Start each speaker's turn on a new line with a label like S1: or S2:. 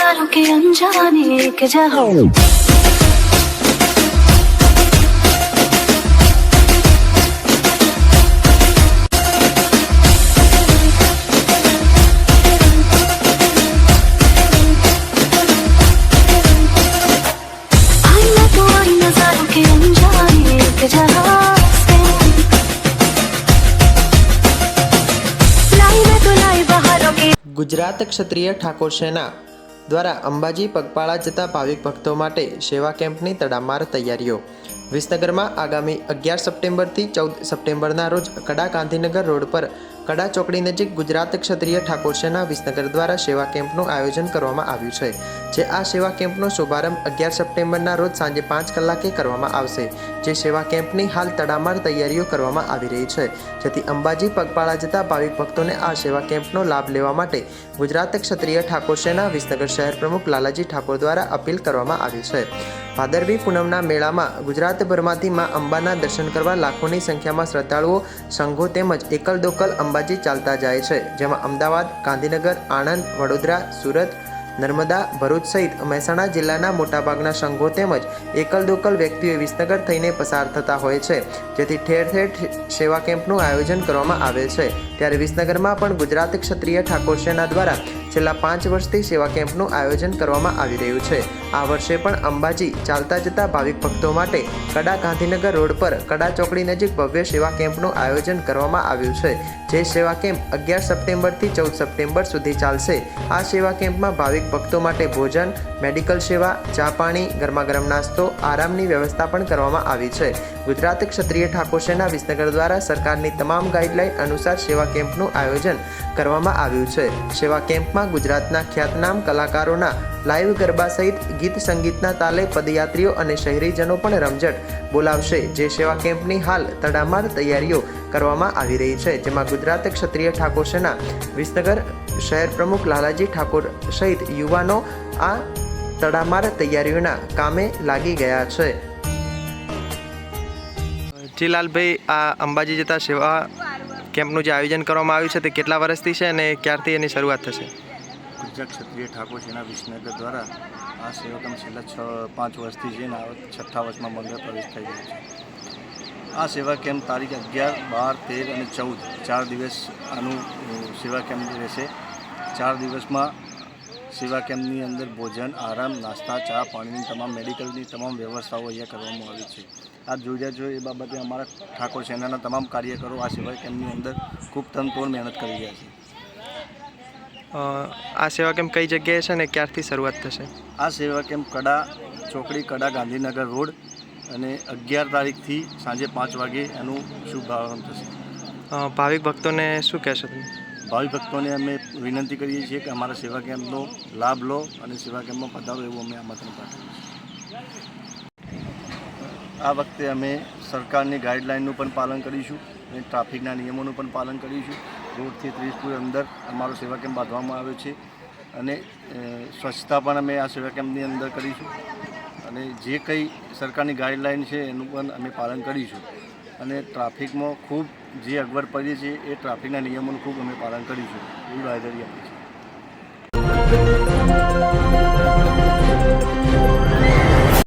S1: नजारों के अनजाने के जहां नजारों के अनजाने के जहां
S2: ગુજરાત ક્ષત્રિય ઠાકોર સેના દ્વારા અંબાજી પગપાળા જતા ભાવિક ભક્તો માટે સેવા કેમ્પની તડામાર તૈયારીઓ. વિસનગરમાં આગામી 11 સપ્ટેમ્બરથી 14 સપ્ટેમ્બરના રોજ કડા ગાંધીનગર રોડ પર કડા ચોકડી નજીક ગુજરાત ક્ષત્રિય ઠાકોર સેના વિસનગર દ્વારા સેવા કેમ્પનું આયોજન કરવામાં આવ્યું છે. જે આ સેવા કેમ્પનો શુભારંભ 11 સપ્ટેમ્બરના રોજ સાંજે 5 કલાકે કરવામાં આવશે. જે સેવા કેમ્પની હાલ તડામાર તૈયારીઓ કરવામાં આવી રહી છે, જેથી અંબાજી પગપાળા જતા ભાવિક ભક્તોને આ સેવા કેમ્પનો લાભ લેવા માટે ગુજરાત ક્ષત્રિય ઠાકોર સેના વિસનગર શહેર પ્રમુખ લાલાજી ઠાકોર દ્વારા અપીલ કરવામાં આવી છે. ભાદરવી પૂનમના મેળામાં ગુજરાતભરમાંથી માં અંબાના દર્શન કરવા લાખોની સંખ્યામાં શ્રદ્ધાળુઓ, સંઘો તેમજ એકલ દોકલ અંબાજી ચાલતા જાય છે. જેમાં અમદાવાદ, ગાંધીનગર, આણંદ, વડોદરા, સુરત, નર્મદા, ભરૂચ સહિત મહેસાણા જિલ્લાના મોટાભાગના સંઘો તેમજ એકલ દોકલ વ્યક્તિઓ વિસનગર થઈને પસાર થતા હોય છે, જેથી ઠેર ઠેર સેવા કેમ્પનું આયોજન કરવામાં આવે છે. ત્યારે વિસનગરમાં પણ ગુજરાત ક્ષત્રિય ઠાકોર સેના દ્વારા છેલ્લા 5 વર્ષથી સેવા કેમ્પનું આયોજન કરવામાં આવી રહ્યું છે. આ વર્ષે પણ અંબાજી ચાલતા જતા ભાવિક ભક્તો માટે કડા ગાંધીનગર રોડ પર કડા ચોકડી નજીક ભવ્ય સેવા કેમ્પનું આયોજન કરવામાં આવ્યું છે. જે સેવા કેમ્પ 11 સપ્ટેમ્બરથી 14 સપ્ટેમ્બર સુધી ચાલશે. આ સેવા કેમ્પમાં ભાવિક ભક્તો માટે ભોજન, મેડિકલ સેવા, ચા પાણી, ગરમાગરમ નાસ્તો, આરામની વ્યવસ્થા પણ કરવામાં આવી છે. ગુજરાત ક્ષત્રિય ઠાકોર સેના વિસનગર દ્વારા સરકારની તમામ ગાઈડલાઈન અનુસાર સેવા કેમ્પનું આયોજન કરવામાં આવ્યું છે. સેવા કેમ્પમાં ગુજરાતના ખ્યાતનામ કલાકારોના લાઈવ ગરબા સહિત ગીત સંગીતના તાલે પદયાત્રીઓ અને શહેરીજનો પણ રમઝટ બોલાવશે. જે સેવા કેમ્પની હાલ તડામાર તૈયારીઓ કરવામાં આવી રહી છે, જેમાં ગુજરાત ક્ષત્રિય ઠાકોર સેના વિસનગર શહેર પ્રમુખ લાલાજી ઠાકોર સહિત યુવાનો આ તડામાર તૈયારીઓના કામે લાગી ગયા છે. જી લાલભાઈ, આ અંબાજી જતા સેવા કેમ્પનું જે આયોજન કરવામાં આવ્યું છે તે કેટલા વર્ષથી છે અને ક્યારથી એની શરૂઆત થશે?
S3: ગુજરાત ક્ષત્રિય ઠાકોર સેના વિસનગર દ્વારા આ સેવા કેમ્પ છેલ્લા 5 વર્ષથી છે ને 6થા વર્ષમાં મંગળ પ્રવેશ થઈ ગયો છે. આ સેવા કેમ્પ તારીખ 11, 12, 13 અને 14 4 દિવસ આનું સેવા કેમ્પ રહેશે. 4 દિવસમાં સેવા કેમ્પની અંદર ભોજન, આરામ, નાસ્તા, ચા પાણીની તમામ મેડિકલની તમામ વ્યવસ્થાઓ અહીંયા કરવામાં આવી છે. આપ જોઈ રહ્યા છો એ બાબતે અમારા ઠાકોર સેનાના તમામ કાર્યકરો આ સેવા કેમ્પની અંદર ખૂબ તનતોડ મહેનત કરી રહ્યા છે.
S2: આ સેવા કેમ્પ કઈ જગ્યાએ છે અને ક્યારથી શરૂઆત થશે?
S3: આ સેવા કેમ્પ કડા ચોકડી, કડા ગાંધીનગર રોડ અને 11 તારીખથી સાંજે 5 વાગે એનું શુભારંભ થશે.
S2: ભાવિક ભક્તોને શું કહેશો તમે?
S3: ભાવિક ભક્તોને અમે વિનંતી કરીએ છીએ કે અમારા સેવા કેમ્પનો લાભ લો અને સેવા કેમ્પમાં પધારો એવું અમે આમંત્રણ પાઠવીએ છીએ. આ વખતે અમે સરકારની ગાઈડલાઇનનું પણ પાલન કરીશું અને ટ્રાફિકના નિયમોનું પણ પાલન કરીશું. રોડથી 30 ફૂટ અંદર અમારો સેવા કેમ્પ બાંધવામાં આવ્યો છે અને સ્વચ્છતા પણ અમે આ સેવા કેમ્પની અંદર કરીશું અને જે કંઈ સરકારની ગાઈડલાઇન છે એનું પણ અમે પાલન કરીશું અને ટ્રાફિકમાં ખૂબ જે અગવડ પડી છે એ ટ્રાફિકના નિયમોનું ખૂબ અમે પાલન કરીશું એવી બાંહેધરી આપી છે.